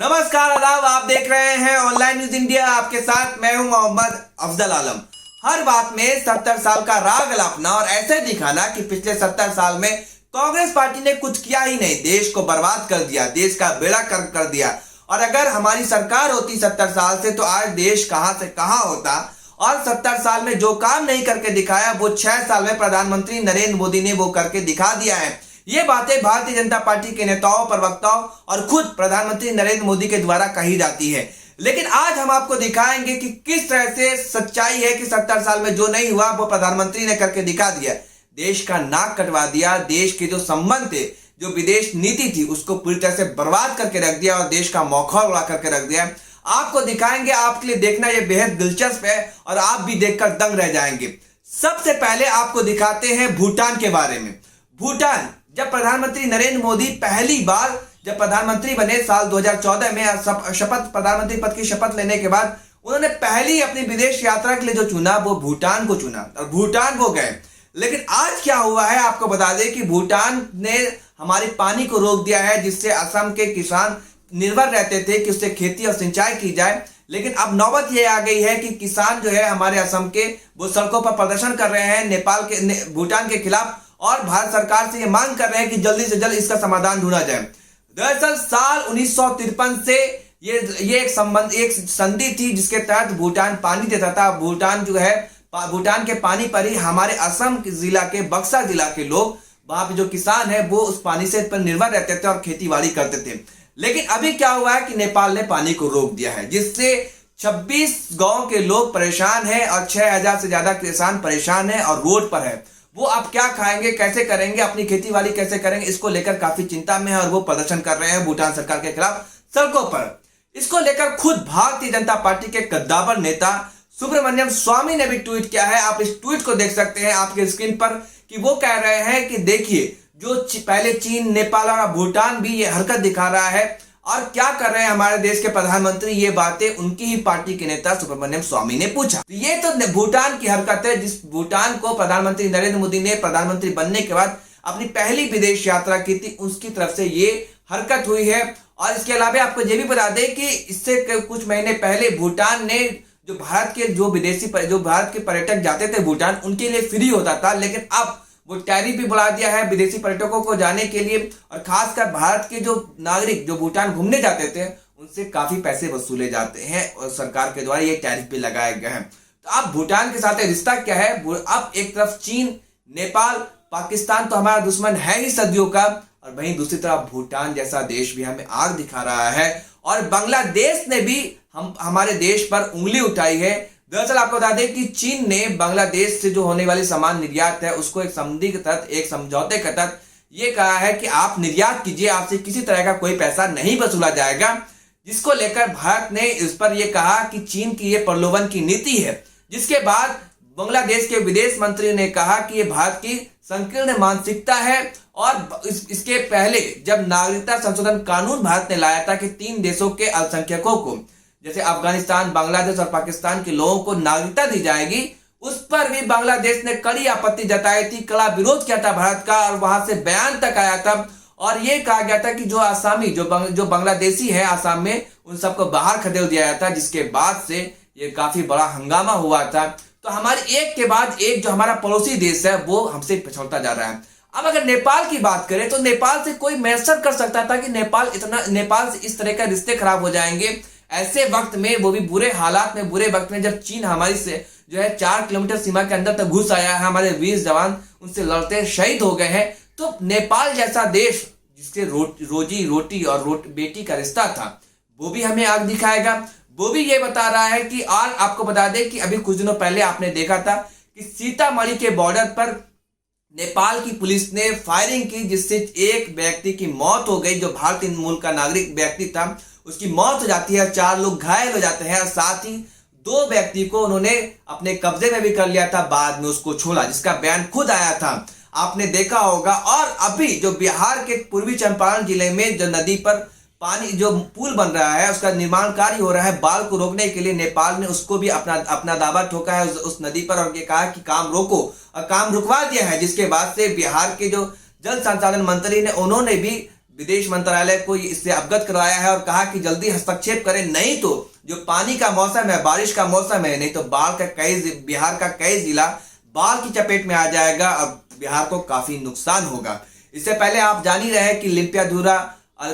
नमस्कार आदाब, आप देख रहे हैं ऑनलाइन न्यूज इंडिया। आपके साथ मैं हूं मोहम्मद अफजल आलम। हर बात में 70 साल का राग अलापना और ऐसे दिखाना कि पिछले 70 साल में कांग्रेस पार्टी ने कुछ किया ही नहीं, देश को बर्बाद कर दिया, देश का बेड़ा गर्क कर दिया। और अगर हमारी सरकार होती 70 साल से तो आज देश कहां से कहां होता। और 70 साल में जो काम नहीं करके दिखाया वो 6 साल में प्रधानमंत्री नरेंद्र मोदी ने वो करके दिखा दिया है। ये बातें भारतीय जनता पार्टी के नेताओं, प्रवक्ताओं और खुद प्रधानमंत्री नरेंद्र मोदी के द्वारा कही जाती है। लेकिन आज हम आपको दिखाएंगे कि किस तरह से सच्चाई है कि 70 साल में जो नहीं हुआ वो प्रधानमंत्री ने करके दिखा दिया। देश का नाक कटवा दिया, देश के जो संबंध थे, जो विदेश नीति थी उसको पूरी तरह से बर्बाद करके रख दिया और देश का मौखौल उड़ा करके रख दिया। आपको दिखाएंगे, आपके लिए देखना यह बेहद दिलचस्प है और आप भी देखकर दंग रह जाएंगे। सबसे पहले आपको दिखाते हैं भूटान के बारे में। भूटान, जब प्रधानमंत्री नरेंद्र मोदी पहली बार जब प्रधानमंत्री बने साल 2014 में प्रधानमंत्री पद की शपथ लेने के बाद उन्होंने पहली अपनी विदेश यात्रा के लिए जो चुना वो भूटान को चुना और भूटान को गए। लेकिन आज क्या हुआ है आपको बता दें कि भूटान ने हमारी पानी को रोक दिया है, जिससे असम के किसान निर्भर रहते थे कि उससे खेती और सिंचाई की जाए। लेकिन अब नौबत ये आ गई है कि किसान जो है हमारे असम के वो सड़कों पर प्रदर्शन कर रहे हैं भूटान के खिलाफ और भारत सरकार से ये मांग कर रहे हैं कि जल्दी से जल्द इसका समाधान ढूंढा जाए। दरअसल साल 1953 से ये एक संधि थी जिसके तहत भूटान पानी देता था। भूटान जो है भूटान के पानी पर ही हमारे असम जिला के बक्सर जिला के लोग, वहां पे जो किसान है वो उस पानी से पर निर्भर रहते थे और खेती बाड़ी करते थे। लेकिन अभी क्या हुआ है कि नेपाल ने पानी को रोक दिया है, जिससे 26 गांव के लोग परेशान हैं और 6000 से ज्यादा किसान परेशान हैं और रोड पर है। वो अब क्या खाएंगे, कैसे करेंगे, अपनी खेती बाड़ी कैसे करेंगे, इसको लेकर काफी चिंता में है और वो प्रदर्शन कर रहे हैं भूटान सरकार के खिलाफ सड़कों पर। इसको लेकर खुद भारतीय जनता पार्टी के कद्दावर नेता सुब्रमण्यम स्वामी ने भी ट्वीट किया है। आप इस ट्वीट को देख सकते हैं आपके स्क्रीन पर कि वो कह रहे हैं कि देखिए, जो पहले चीन, नेपाल और भूटान भी ये हरकत दिखा रहा है और क्या कर रहे हैं हमारे देश के प्रधानमंत्री। ये बातें उनकी ही पार्टी के नेता सुब्रमण्यम स्वामी ने पूछा। तो ये तो भूटान की हरकत है, जिस भूटान को प्रधानमंत्री नरेंद्र मोदी ने प्रधानमंत्री बनने के बाद अपनी पहली विदेश यात्रा की थी, उसकी तरफ से ये हरकत हुई है। और इसके अलावा आपको ये भी बता दें कि इससे कुछ महीने पहले भूटान ने जो भारत के पर्यटक जाते थे भूटान, उनके लिए फ्री होता था, लेकिन अब वो टैरिफ भी बढ़ा दिया है विदेशी पर्यटकों को जाने के लिए। और खासकर भारत के जो नागरिक जो भूटान घूमने जाते थे उनसे काफी पैसे वसूले जाते हैं और सरकार के द्वारा ये टैरिफ भी लगाए गए हैं। तो अब भूटान के साथ रिश्ता क्या है, अब एक तरफ चीन, नेपाल, पाकिस्तान तो हमारा दुश्मन है ही सदियों का, और वहीं दूसरी तरफ भूटान जैसा देश भी हमें आग दिखा रहा है। और बांग्लादेश ने भी हमारे देश पर उंगली उठाई है। दरअसल आपको बता दें कि चीन ने बांग्लादेश से जो होने वाली सामान निर्यात है उसको एक संधि के तहत, एक समझौते के तहत ये कहा है कि आप निर्यात कीजिए, आपसे किसी तरह का कोई पैसा नहीं वसूला जाएगा। जिसको लेकर भारत ने इस पर यह कहा कि चीन की ये प्रलोभन की नीति है। जिसके बाद बांग्लादेश के विदेश मंत्री ने कहा कि ये भारत की संकीर्ण मानसिकता है। और इसके पहले जब नागरिकता संशोधन कानून भारत ने लाया था कि 3 देशों के अल्पसंख्यकों को, जैसे अफगानिस्तान, बांग्लादेश और पाकिस्तान के लोगों को नागरिकता दी जाएगी, उस पर भी बांग्लादेश ने कड़ी आपत्ति जताई थी, कड़ा विरोध किया था भारत का, और वहां से बयान तक आया था और ये कहा गया था कि जो आसामी जो बांग्लादेशी है आसाम में, उन सबको बाहर खदेड़ दिया गया था। जिसके बाद से ये काफी बड़ा हंगामा हुआ था। तो हमारे एक के बाद एक जो हमारा पड़ोसी देश है वो हमसे पिछड़ता जा रहा है। अब अगर नेपाल की बात करें तो नेपाल से कोई मैसेज कर सकता था कि नेपाल से इस तरह का रिश्ते खराब हो जाएंगे। ऐसे वक्त में, वो भी बुरे हालात में, बुरे वक्त में, जब चीन हमारी से जो है 4 किलोमीटर सीमा के अंदर तक घुस आया है, हमारे वीर जवान उनसे लड़ते शहीद हो गए हैं। तो नेपाल जैसा देश जिसके रोजी रोटी और बेटी का रिश्ता था, वो भी हमें आग दिखाएगा। वो भी ये बता रहा है कि, और आपको बता दें कि अभी कुछ दिनों पहले आपने देखा था कि सीतामढ़ी के बॉर्डर पर नेपाल की पुलिस ने फायरिंग की, जिससे एक व्यक्ति की मौत हो गई। जो भारतीय मूल का नागरिक व्यक्ति था उसकी मौत हो जाती है, 4 लोग घायल हो जाते हैं और साथ ही 2 व्यक्ति को उन्होंने अपने कब्जे में भी कर लिया था, बाद में उसको छोड़ा, जिसका बयान खुद आया था, आपने देखा होगा। और अभी जो बिहार के पूर्वी चंपारण जिले में जो नदी पर पानी जो पुल बन रहा है उसका निर्माण कार्य हो रहा है, बाढ़ को रोकने के लिए नेपाल ने उसको भी अपना दावा ठोका है उस नदी पर और ये कहा कि काम रोको, और काम रुकवा दिया है। जिसके बाद से बिहार के जो जल संसाधन मंत्री ने उन्होंने भी विदेश मंत्रालय को इससे अवगत करवाया है और कहा कि जल्दी हस्तक्षेप करें, नहीं तो जो पानी का मौसम है, बारिश का मौसम है, नहीं तो बिहार का कई जिला बाढ़ की चपेट में आ जाएगा और बिहार को काफी नुकसान होगा। इससे पहले आप जान ही रहे हैं कि लिम्पियाधुरा,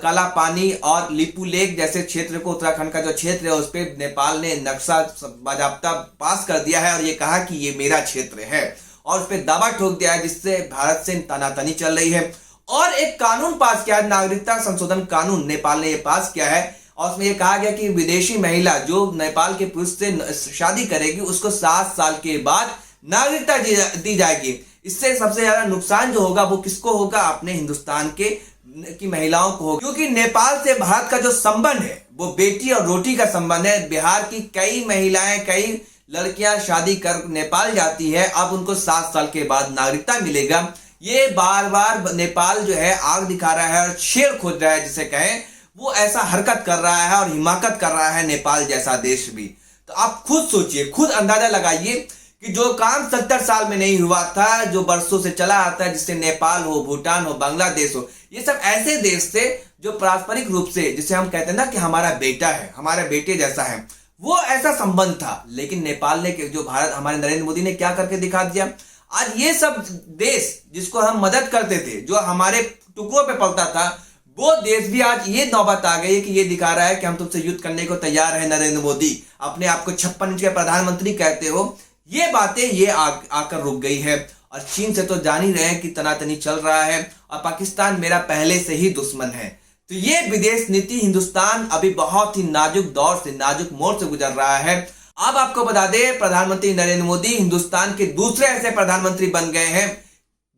काला पानी और लिपू लेक जैसे क्षेत्र को, उत्तराखंड का जो क्षेत्र है उस पर नेपाल ने नक्शा बाजाबता पास कर दिया है और ये कहा कि ये मेरा क्षेत्र है और उस पर दावा ठोक दिया है, जिससे भारत से तनातनी चल रही है। और एक कानून पास किया है, नागरिकता संशोधन कानून नेपाल ने ये पास किया है और उसमें ये कहा गया कि विदेशी महिला जो नेपाल के पुरुष से शादी करेगी उसको 7 साल के बाद नागरिकता दी जाएगी। इससे सबसे ज्यादा नुकसान जो होगा वो किसको होगा? अपने हिंदुस्तान की महिलाओं को होगा, क्योंकि नेपाल से भारत का जो संबंध है वो बेटी और रोटी का संबंध है। बिहार की कई महिलाएं, कई लड़कियां शादी कर नेपाल जाती है, अब उनको 7 साल के बाद नागरिकता मिलेगा। ये बार बार नेपाल जो है आग दिखा रहा है और शेर खोद रहा है, जिसे कहें, वो ऐसा हरकत कर रहा है और हिमाकत कर रहा है नेपाल जैसा देश भी। तो आप खुद सोचिए, खुद अंदाजा लगाइए कि जो काम 70 साल में नहीं हुआ था, जो बरसों से चला आता है, जिससे नेपाल हो, भूटान हो, बांग्लादेश हो, ये सब ऐसे देश थे जो पारस्परिक रूप से, जिसे हम कहते हैं ना कि हमारा बेटा है, हमारे बेटे जैसा है, वो ऐसा संबंध था। लेकिन नेपाल ने, जो भारत, हमारे नरेंद्र मोदी ने क्या करके दिखा दिया। आज ये सब देश जिसको हम मदद करते थे, जो हमारे टुकड़ों पे पलता था, वो देश भी आज ये नौबत आ गई है कि ये दिखा रहा है कि हम तुमसे युद्ध करने को तैयार है। नरेंद्र मोदी अपने आप को 56 इंच के प्रधानमंत्री कहते हो, ये बातें ये आकर रुक गई है। और चीन से तो जान ही रहे हैं कि तनातनी चल रहा है और पाकिस्तान मेरा पहले से ही दुश्मन है। तो ये विदेश नीति, हिंदुस्तान अभी बहुत ही नाजुक दौर से, नाजुक मोड़ से गुजर रहा है। अब आपको बता दें, प्रधानमंत्री नरेंद्र मोदी हिंदुस्तान के दूसरे ऐसे प्रधानमंत्री बन गए हैं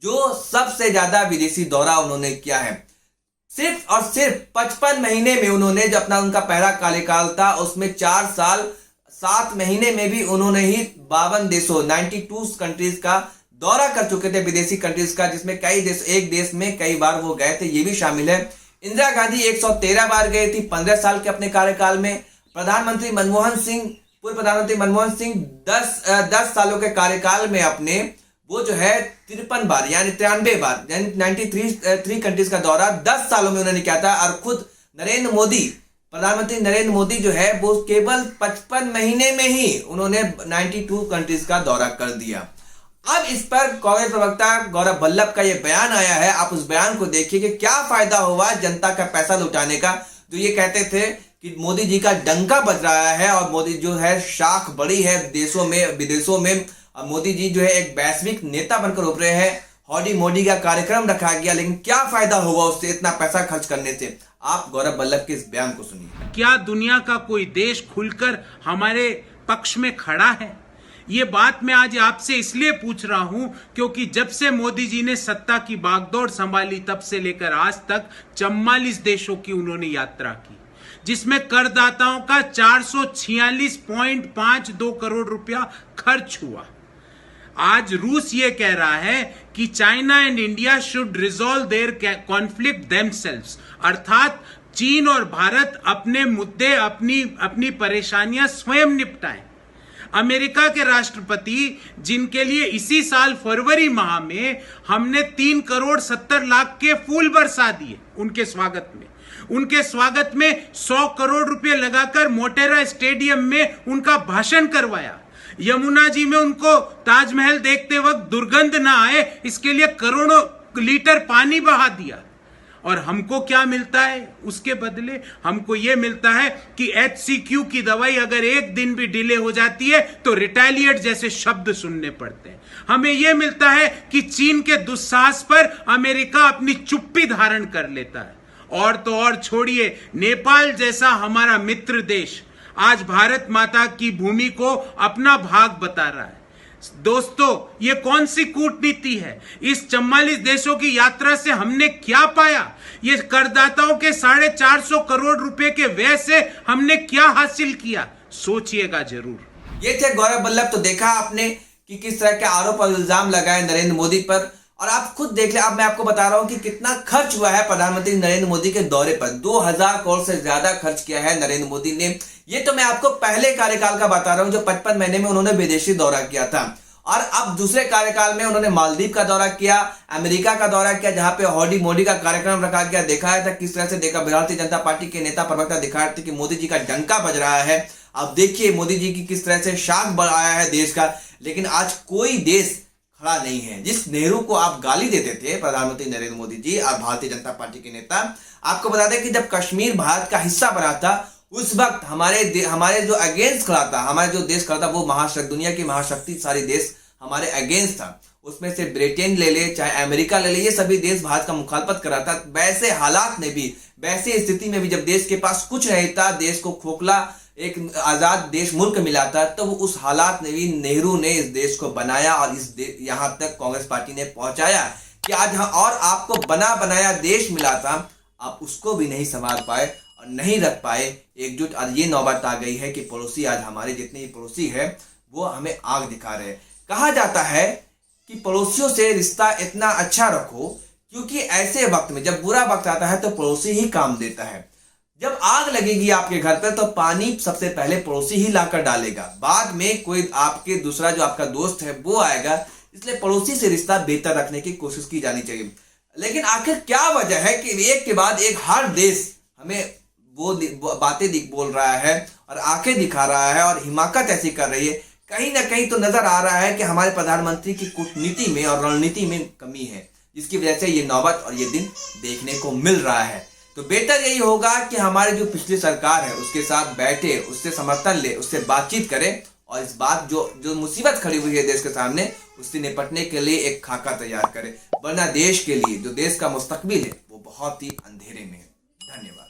जो सबसे ज्यादा विदेशी दौरा उन्होंने किया है। सिर्फ और सिर्फ 55 महीने में उन्होंने, जो अपना उनका पहला कार्यकाल था उसमें 4 साल 7 महीने में भी उन्होंने ही 52 देशों, 92 कंट्रीज का दौरा कर चुके थे, विदेशी कंट्रीज का, जिसमें कई देश, एक देश में कई बार वो गए थे, ये भी शामिल है। इंदिरा गांधी 113 बार गई थी 15 साल के अपने कार्यकाल में। प्रधानमंत्री मनमोहन सिंह, पूर्व प्रधानमंत्री मनमोहन सिंह 10 सालों के कार्यकाल में अपने, वो जो है 53 बार यानी 93 बार, यानी 93 कंट्रीज का दौरा 10 सालों में उन्होंने किया था। और खुद नरेंद्र मोदी, प्रधानमंत्री नरेंद्र मोदी जो है वो केवल 55 महीने में ही उन्होंने 92 कंट्रीज का दौरा कर दिया। अब इस पर कांग्रेस प्रवक्ता गौरव वल्लभ का ये बयान आया है। आप उस बयान को देखिए कि क्या फायदा हुआ जनता का पैसा लुटाने का। जो ये कहते थे कि मोदी जी का डंका बज रहा है और मोदी जो है शाख बड़ी है देशों में, विदेशों में। मोदी जी जो है एक वैश्विक नेता बनकर उभरे हैं। हौडी मोदी का कार्यक्रम रखा गया, लेकिन क्या फायदा होगा उससे इतना पैसा खर्च करने से? आप गौरव वल्लभ के इस बयान को सुनिए। क्या दुनिया का कोई देश खुलकर हमारे पक्ष में खड़ा है? ये बात मैं आज आपसे इसलिए पूछ रहा हूं क्योंकि जब से मोदी जी ने सत्ता की बागडोर संभाली तब से लेकर आज तक 44 देशों की उन्होंने यात्रा की, जिसमें करदाताओं का 446.52 करोड़ रुपया खर्च हुआ। आज रूस ये कह रहा है कि China and India should resolve their conflict themselves, अर्थात चीन और भारत अपने मुद्दे, अपनी परेशानियां स्वयं निपटाएं। अमेरिका के राष्ट्रपति, जिनके लिए इसी साल फरवरी माह में हमने 3 करोड़ 70 लाख के फूल बरसा दिए उनके स्वागत में 100 करोड़ रुपए लगाकर मोटेरा स्टेडियम में उनका भाषण करवाया। यमुना जी में उनको ताजमहल देखते वक्त दुर्गंध ना आए, इसके लिए करोड़ों लीटर पानी बहा दिया। और हमको क्या मिलता है उसके बदले? हमको यह मिलता है कि HCQ की दवाई अगर एक दिन भी डिले हो जाती है तो रिटेलिएट जैसे शब्द सुनने पड़ते हैं। हमें यह मिलता है कि चीन के दुस्साहस पर अमेरिका अपनी चुप्पी धारण कर लेता है। और तो और छोड़िए, नेपाल जैसा हमारा मित्र देश आज भारत माता की भूमि को अपना भाग बता रहा है। दोस्तों, ये कौन सी कूटनीति है? इस 44 देशों की यात्रा से हमने क्या पाया? ये करदाताओं के 450 करोड़ रुपए के व्यय से हमने क्या हासिल किया? सोचिएगा जरूर। ये थे गौरव वल्लभ। तो देखा आपने कि किस तरह के आरोप और इल्जाम लगाए नरेंद्र मोदी पर, और आप खुद देख ले। अब मैं आपको बता रहा हूं कि कितना खर्च हुआ है प्रधानमंत्री नरेंद्र मोदी के दौरे पर। 2000 करोड़ से ज्यादा खर्च किया है नरेंद्र मोदी ने। ये तो मैं आपको पहले कार्यकाल का बता रहा हूं, जो 55 महीने में उन्होंने विदेशी दौरा किया था। और अब दूसरे कार्यकाल में उन्होंने मालदीव का दौरा किया, अमेरिका का दौरा किया, जहां पे हौडी मोदी का कार्यक्रम रखा गया। दिखाया था किस तरह से, देखा भारतीय जनता पार्टी के नेता प्रवक्ता दिखाया थे कि मोदी जी का डंका बज रहा है। अब देखिए मोदी जी की किस तरह से शान बढ़ाया है देश का। लेकिन आज कोई देश खड़ा नहीं है। जिस नेहरू को आप गाली देते थे, प्रधानमंत्री नरेंद्र मोदी जी और भारतीय जनता पार्टी के नेता, आपको बता दें कि जब कश्मीर भारत का हिस्सा बना था, उस वक्त हमारे जो अगेंस्ट खड़ा था, हमारे जो देश खड़ा था, वो महाशक्ति, दुनिया की महाशक्ति सारे देश हमारे अगेंस्ट था। उसमें से ब्रिटेन ले ले, चाहे अमेरिका ले ले, ये सभी देश भारत का मुखालफत कर रहा था। वैसे हालात में भी, वैसे स्थिति में भी, जब देश के पास कुछ नहीं था, देश को खोखला एक आजाद देश मुल्क मिला था, तो उस हालात में भी नेहरू ने इस देश को बनाया और यहां तक कांग्रेस पार्टी ने पहुंचाया कि आज और आपको बना बनाया देश मिला था, आप उसको भी नहीं संभाल पाए और नहीं रख पाए एकजुट। और ये नौबत आ गई है कि पड़ोसी, आज हमारे जितने भी पड़ोसी है वो हमें आग दिखा रहे हैं। कहा जाता है कि पड़ोसियों से रिश्ता इतना अच्छा रखो, क्योंकि ऐसे वक्त में जब बुरा वक्त आता है तो पड़ोसी ही काम देता है। जब आग लगेगी आपके घर पर तो पानी सबसे पहले पड़ोसी ही लाकर डालेगा, बाद में कोई आपके दूसरा जो आपका दोस्त है वो आएगा। इसलिए पड़ोसी से रिश्ता बेहतर रखने की कोशिश की जानी चाहिए। लेकिन आखिर क्या वजह है कि एक के बाद एक हर देश हमें वो बातें बोल रहा है और आंखें दिखा रहा है और हिमाकत ऐसी कर रही है? कहीं ना कहीं तो नजर आ रहा है कि हमारे प्रधानमंत्री की कूटनीति में और रणनीति में कमी है, जिसकी वजह से ये नौबत और ये दिन देखने को मिल रहा है। तो बेहतर यही होगा कि हमारे जो पिछली सरकार है उसके साथ बैठे, उससे समर्थन ले, उससे बातचीत करें और इस बात जो मुसीबत खड़ी हुई है देश के सामने, उससे निपटने के लिए एक खाका तैयार करें। वरना देश के लिए, जो देश का मुस्तकबिल है, वो बहुत ही अंधेरे में है। धन्यवाद।